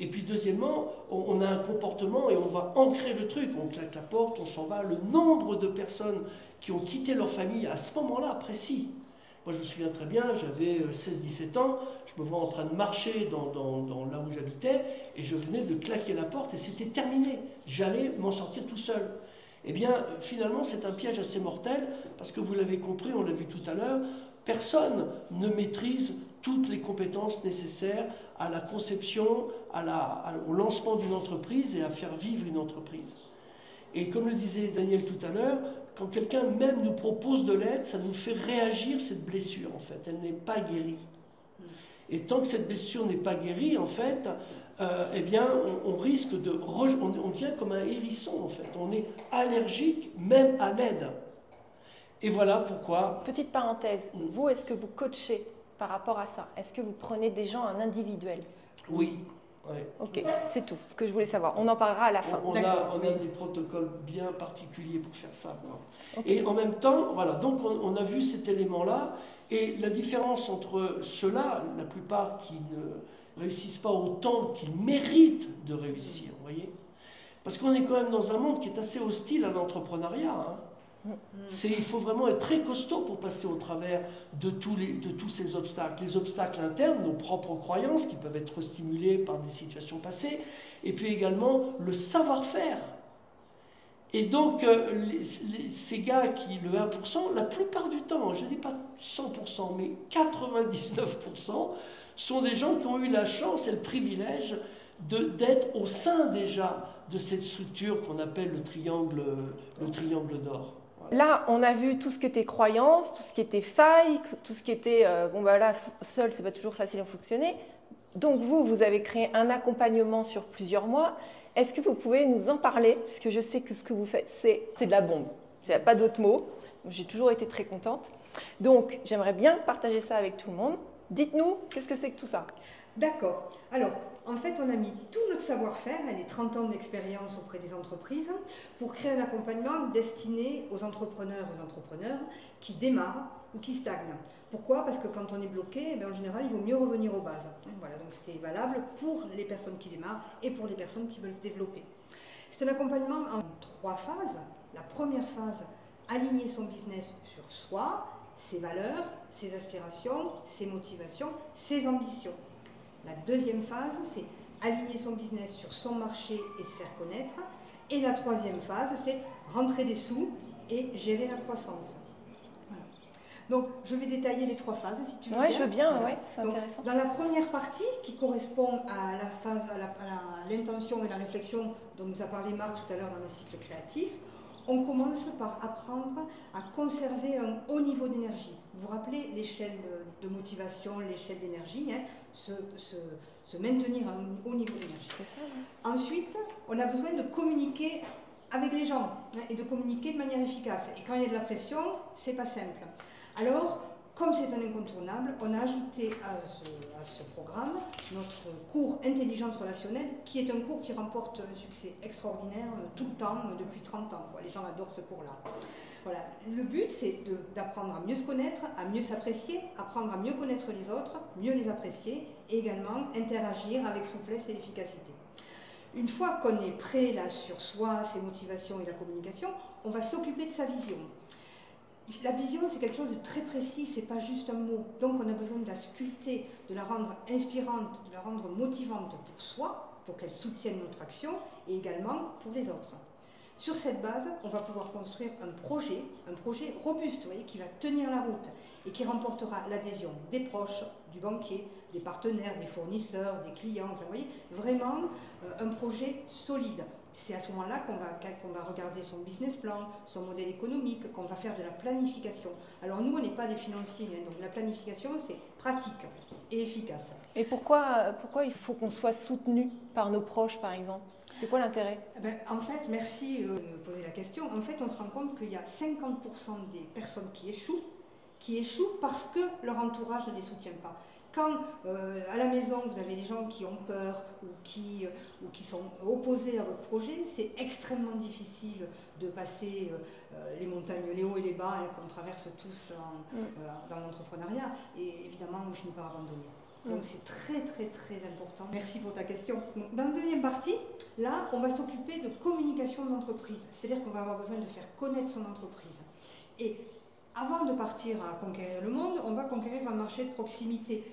Et puis deuxièmement, on a un comportement et on va ancrer le truc, on claque la porte, on s'en va. Le nombre de personnes qui ont quitté leur famille à ce moment-là précis. Moi je me souviens très bien, j'avais 16-17 ans, je me vois en train de marcher dans là où j'habitais et je venais de claquer la porte et c'était terminé. J'allais m'en sortir tout seul. Eh bien finalement c'est un piège assez mortel parce que vous l'avez compris, on l'a vu tout à l'heure, personne ne maîtrise toutes les compétences nécessaires à la conception, au lancement d'une entreprise et à faire vivre une entreprise. Et comme le disait Daniel tout à l'heure, quand quelqu'un même nous propose de l'aide, ça nous fait réagir cette blessure en fait, elle n'est pas guérie. Et tant que cette blessure n'est pas guérie, en fait, eh bien, on risque on devient comme un hérisson en fait, on est allergique même à l'aide. Et voilà pourquoi... Petite parenthèse, vous, est-ce que vous coachez par rapport à ça? Est-ce que vous prenez des gens en individuel? Oui. Ouais. Ok, c'est tout ce que je voulais savoir. On en parlera à la fin. On a des protocoles bien particuliers pour faire ça. Okay. Et en même temps, voilà, donc on a vu cet élément-là. Et la différence entre ceux-là, la plupart qui ne réussissent pas autant qu'ils méritent de réussir, vous voyez? Parce qu'on est quand même dans un monde qui est assez hostile à l'entrepreneuriat. Hein. Il faut vraiment être très costaud pour passer au travers de tous ces obstacles. Les obstacles internes, nos propres croyances qui peuvent être stimulées par des situations passées, et puis également le savoir-faire. Et donc, ces gars le 1%, la plupart du temps, je ne dis pas 100%, mais 99%, sont des gens qui ont eu la chance et le privilège d'être au sein déjà de cette structure qu'on appelle le triangle d'or. Là, on a vu tout ce qui était croyance, tout ce qui était faille, tout ce qui était là, seul, c'est pas toujours facile à fonctionner. Donc vous avez créé un accompagnement sur plusieurs mois. Est-ce que vous pouvez nous en parler? Parce que je sais que ce que vous faites, c'est de la bombe. Il n'y a pas d'autre mot. J'ai toujours été très contente. Donc, j'aimerais bien partager ça avec tout le monde. Dites-nous, qu'est-ce que c'est que tout ça? D'accord. Alors, en fait, on a mis tout notre savoir-faire, les 30 ans d'expérience auprès des entreprises, pour créer un accompagnement destiné aux entrepreneurs qui démarrent ou qui stagnent. Pourquoi? Parce que quand on est bloqué, en général, il vaut mieux revenir aux bases. Voilà, donc c'est valable pour les personnes qui démarrent et pour les personnes qui veulent se développer. C'est un accompagnement en 3 phases. La première phase, aligner son business sur soi, ses valeurs, ses aspirations, ses motivations, ses ambitions. La deuxième phase, c'est aligner son business sur son marché et se faire connaître. Et la troisième phase, c'est rentrer des sous et gérer la croissance. Voilà. Donc, je vais détailler les 3 phases, si tu veux bien. Oui, je veux bien, Voilà. ouais, c'est intéressant. Dans la première partie, qui correspond à la phase, à l'intention et la réflexion dont nous a parlé Marc tout à l'heure dans le cycle créatif, on commence par apprendre à conserver un haut niveau d'énergie. Vous vous rappelez l'échelle de motivation, l'échelle d'énergie, se maintenir à un haut niveau d'énergie. C'est ça, ouais. Ensuite, on a besoin de communiquer avec les gens et de communiquer de manière efficace. Et quand il y a de la pression, c'est pas simple. Alors, comme c'est un incontournable, on a ajouté à ce programme notre cours Intelligence relationnelle, qui est un cours qui remporte un succès extraordinaire tout le temps, depuis 30 ans. Les gens adorent ce cours-là. Voilà. Le but, c'est d'apprendre à mieux se connaître, à mieux s'apprécier, apprendre à mieux connaître les autres, mieux les apprécier, et également interagir avec souplesse et efficacité. Une fois qu'on est prêt là sur soi, ses motivations et la communication, on va s'occuper de sa vision. La vision, c'est quelque chose de très précis, c'est pas juste un mot. Donc on a besoin de la sculpter, de la rendre inspirante, de la rendre motivante pour soi, pour qu'elle soutienne notre action, et également pour les autres. Sur cette base, on va pouvoir construire un projet robuste, vous voyez, qui va tenir la route et qui remportera l'adhésion des proches, du banquier, des partenaires, des fournisseurs, des clients, enfin, vous voyez, vraiment un projet solide. C'est à ce moment-là qu'on va regarder son business plan, son modèle économique, qu'on va faire de la planification. Alors nous, on n'est pas des financiers, donc la planification, c'est pratique et efficace. Et pourquoi il faut qu'on soit soutenu par nos proches, par exemple? C'est quoi l'intérêt? En fait, merci de me poser la question. En fait, on se rend compte qu'il y a 50% des personnes qui échouent parce que leur entourage ne les soutient pas. Quand à la maison, vous avez des gens qui ont peur ou qui sont opposés à votre projet, c'est extrêmement difficile de passer les montagnes, les hauts et les bas qu'on traverse tous dans l'entrepreneuriat. Et évidemment, on finit par abandonner. Donc c'est très très très important. Merci pour ta question. Donc, dans la deuxième partie, là, on va s'occuper de communication d'entreprise. C'est-à-dire qu'on va avoir besoin de faire connaître son entreprise. Et avant de partir à conquérir le monde, on va conquérir un marché de proximité.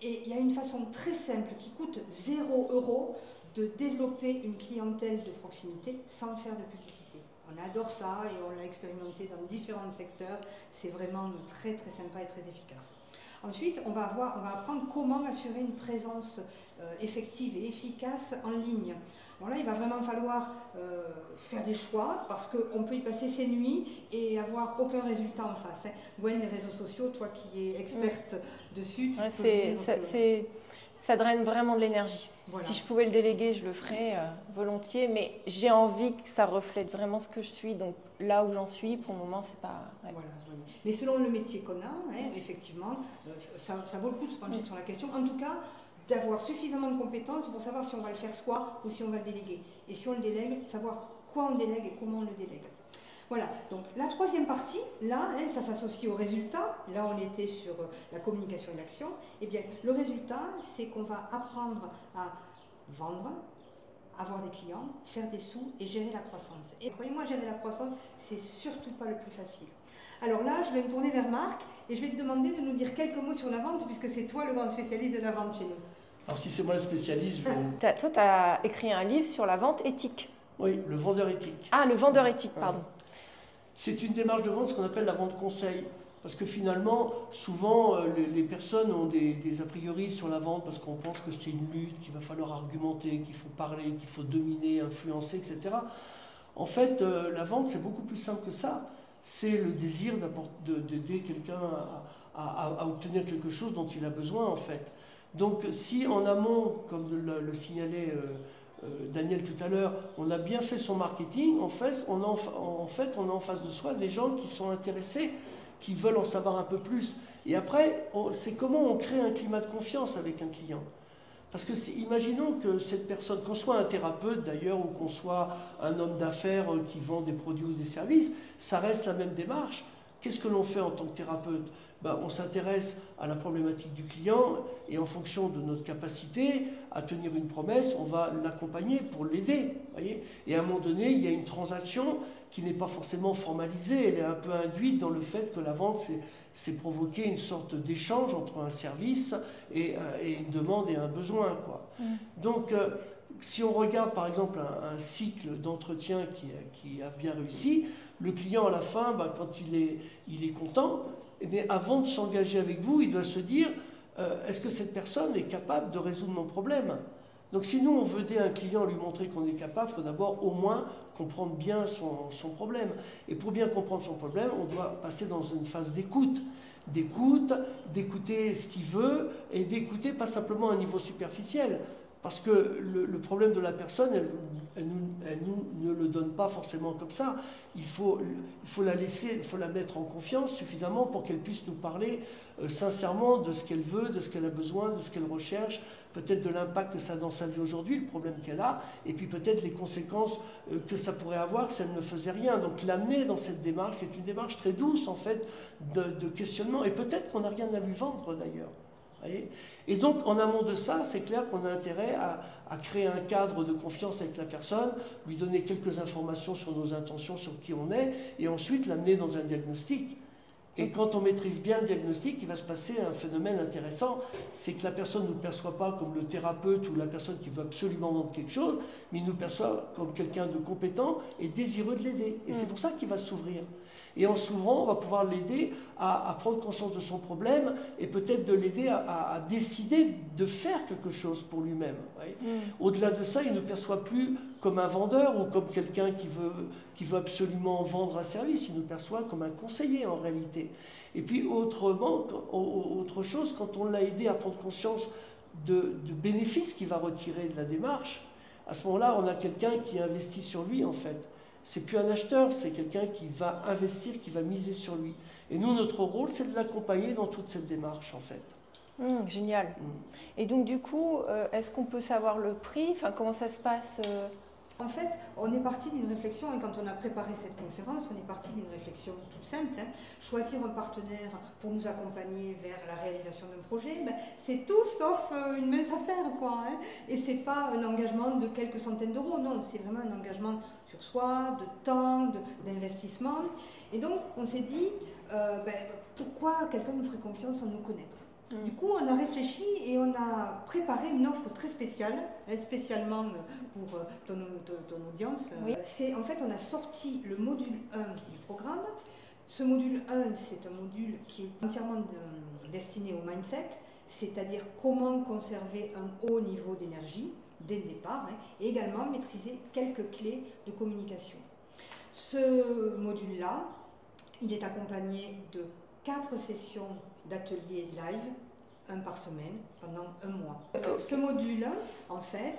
Et il y a une façon très simple qui coûte 0 € de développer une clientèle de proximité sans faire de publicité. On adore ça et on l'a expérimenté dans différents secteurs. C'est vraiment très très sympa et très efficace. Ensuite, on va apprendre comment assurer une présence effective et efficace en ligne. Alors là, il va vraiment falloir faire des choix parce qu'on peut y passer ses nuits et avoir aucun résultat en face. Gwen, les réseaux sociaux, toi qui es experte dessus, tu peux dire ça draine vraiment de l'énergie. Voilà. Si je pouvais le déléguer, je le ferais volontiers, mais j'ai envie que ça reflète vraiment ce que je suis. Donc là où j'en suis, pour le moment, c'est pas... Ouais. Voilà. Mais selon le métier qu'on a, effectivement, ça vaut le coup de se pencher sur la question. En tout cas, d'avoir suffisamment de compétences pour savoir si on va le faire soi ou si on va le déléguer. Et si on le délègue, savoir quoi on délègue et comment on le délègue. Voilà, donc la troisième partie, là, ça s'associe au résultat. Là, on était sur la communication et l'action. Eh bien, le résultat, c'est qu'on va apprendre à vendre, avoir des clients, faire des sous et gérer la croissance. Et croyez-moi, gérer la croissance, c'est surtout pas le plus facile. Alors là, je vais me tourner vers Marc et je vais te demander de nous dire quelques mots sur la vente, puisque c'est toi le grand spécialiste de la vente chez nous. Alors si c'est moi le spécialiste, Toi, tu as écrit un livre sur la vente éthique. Oui, le vendeur éthique. Ah, le vendeur éthique, pardon. C'est une démarche de vente, ce qu'on appelle la vente conseil. Parce que finalement, souvent, les personnes ont des a priori sur la vente parce qu'on pense que c'est une lutte, qu'il va falloir argumenter, qu'il faut parler, qu'il faut dominer, influencer, etc. En fait, la vente, c'est beaucoup plus simple que ça. C'est le désir d'aider quelqu'un à obtenir quelque chose dont il a besoin, en fait. Donc, si en amont, comme le signalait Daniel tout à l'heure, on a bien fait son marketing, en fait, on a en face de soi des gens qui sont intéressés, qui veulent en savoir un peu plus. Et après, c'est comment on crée un climat de confiance avec un client. Parce que imaginons que cette personne, qu'on soit un thérapeute d'ailleurs, ou qu'on soit un homme d'affaires qui vend des produits ou des services, ça reste la même démarche. Qu'est-ce que l'on fait en tant que thérapeute? Ben, on s'intéresse à la problématique du client et en fonction de notre capacité à tenir une promesse, on va l'accompagner pour l'aider. Et à un moment donné, il y a une transaction qui n'est pas forcément formalisée, elle est un peu induite dans le fait que la vente, c'est provoquer une sorte d'échange entre un service et une demande et un besoin, quoi. Donc, si on regarde par exemple un cycle d'entretien qui a bien réussi, le client à la fin, ben, quand il est content, eh bien, avant de s'engager avec vous, il doit se dire est-ce que cette personne est capable de résoudre mon problème? Donc si nous on veut aider un client, lui montrer qu'on est capable, il faut d'abord au moins comprendre bien son problème. Et pour bien comprendre son problème, on doit passer dans une phase d'écoute. D'écouter ce qu'il veut et d'écouter pas simplement à un niveau superficiel. Parce que le problème de la personne, elle nous ne le donne pas forcément comme ça. Il faut la laisser, il faut la mettre en confiance suffisamment pour qu'elle puisse nous parler sincèrement de ce qu'elle veut, de ce qu'elle a besoin, de ce qu'elle recherche, peut-être de l'impact que ça a dans sa vie aujourd'hui, le problème qu'elle a, et puis peut-être les conséquences que ça pourrait avoir si elle ne faisait rien. Donc l'amener dans cette démarche, qui est une démarche très douce en fait, de questionnement, et peut-être qu'on n'a rien à lui vendre d'ailleurs. Et donc, en amont de ça, c'est clair qu'on a intérêt à créer un cadre de confiance avec la personne, lui donner quelques informations sur nos intentions, sur qui on est, et ensuite l'amener dans un diagnostic. Et quand on maîtrise bien le diagnostic, il va se passer un phénomène intéressant, c'est que la personne ne nous perçoit pas comme le thérapeute ou la personne qui veut absolument vendre quelque chose, mais il nous perçoit comme quelqu'un de compétent et désireux de l'aider. Et c'est pour ça qu'il va s'ouvrir. Et en s'ouvrant, on va pouvoir l'aider à prendre conscience de son problème et peut-être de l'aider à décider de faire quelque chose pour lui-même. Au-delà de ça, il ne nous perçoit plus comme un vendeur ou comme quelqu'un qui veut absolument vendre un service. Il nous perçoit comme un conseiller en réalité. Et puis autre chose, quand on l'a aidé à prendre conscience de bénéfices qu'il va retirer de la démarche, à ce moment-là, on a quelqu'un qui investit sur lui en fait. C'est plus un acheteur, c'est quelqu'un qui va investir, qui va miser sur lui. Et nous, notre rôle, c'est de l'accompagner dans toute cette démarche, en fait. Génial. Et donc, du coup, est-ce qu'on peut savoir le prix? Enfin, comment ça se passe En fait, on est parti d'une réflexion, et quand on a préparé cette conférence, on est parti d'une réflexion toute simple. Choisir un partenaire pour nous accompagner vers la réalisation d'un projet, c'est tout sauf une mince affaire, quoi. Et c'est pas un engagement de quelques centaines d'euros, non, c'est vraiment un engagement sur soi, de temps, d'investissement. Et donc, on s'est dit, pourquoi quelqu'un nous ferait confiance sans nous connaître? Du coup, on a réfléchi et on a préparé une offre très spéciale, spécialement pour ton audience. Oui. En fait, on a sorti le module 1 du programme. Ce module 1, c'est un module qui est entièrement destiné au mindset, c'est-à-dire comment conserver un haut niveau d'énergie dès le départ, et également maîtriser quelques clés de communication. Ce module-là, il est accompagné de 4 sessions d'ateliers live, un par semaine, pendant un mois. Ce module, en fait,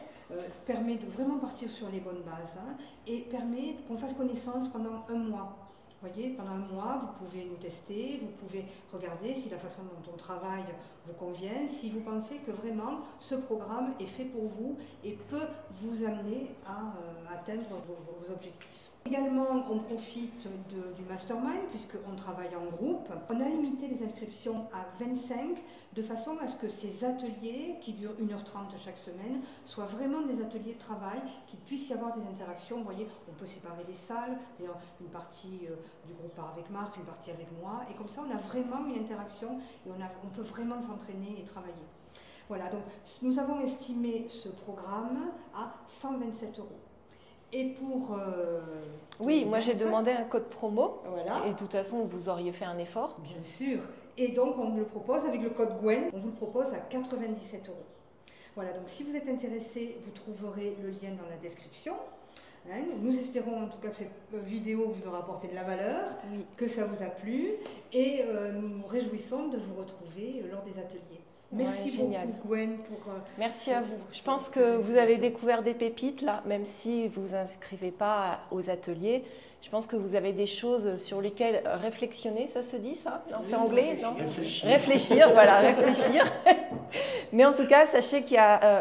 permet de vraiment partir sur les bonnes bases et permet qu'on fasse connaissance pendant un mois. Vous voyez, pendant un mois, vous pouvez nous tester, vous pouvez regarder si la façon dont on travaille vous convient, si vous pensez que vraiment ce programme est fait pour vous et peut vous amener à atteindre vos objectifs. Également, on profite du mastermind puisqu'on travaille en groupe. On a limité les inscriptions à 25 de façon à ce que ces ateliers, qui durent 1h30 chaque semaine, soient vraiment des ateliers de travail, qu'il puisse y avoir des interactions. Vous voyez, on peut séparer les salles, d'ailleurs une partie du groupe part avec Marc, une partie avec moi, et comme ça on a vraiment une interaction et on peut vraiment s'entraîner et travailler. Voilà, donc nous avons estimé ce programme à 127 €. Et pour... oui, moi j'ai demandé un code promo, voilà. Et de toute façon vous auriez fait un effort. Bien sûr. Et donc on le propose avec le code Gwen, on vous le propose à 97 €. Voilà, donc si vous êtes intéressé, vous trouverez le lien dans la description. Nous espérons en tout cas que cette vidéo vous aura apporté de la valeur, oui, que ça vous a plu, et nous nous réjouissons de vous retrouver lors des ateliers. Merci beaucoup Gwen pour... Merci à vous. Je pense que vous avez découvert des pépites là, même si vous vous inscrivez pas aux ateliers. Je pense que vous avez des choses sur lesquelles réflexionner, ça se dit ça? Non, c'est Oui, anglais, non? réfléchir. Réfléchir, voilà, réfléchir. Mais en tout cas, sachez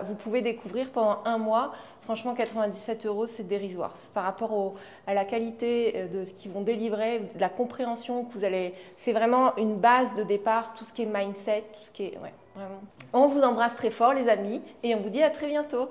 vous pouvez découvrir pendant 1 mois. Franchement, 97 €, c'est dérisoire. C'est par rapport à la qualité de ce qu'ils vont délivrer, de la compréhension que vous allez. C'est vraiment une base de départ, tout ce qui est mindset, tout ce qui est. Ouais, vraiment. On vous embrasse très fort, les amis, et on vous dit à très bientôt.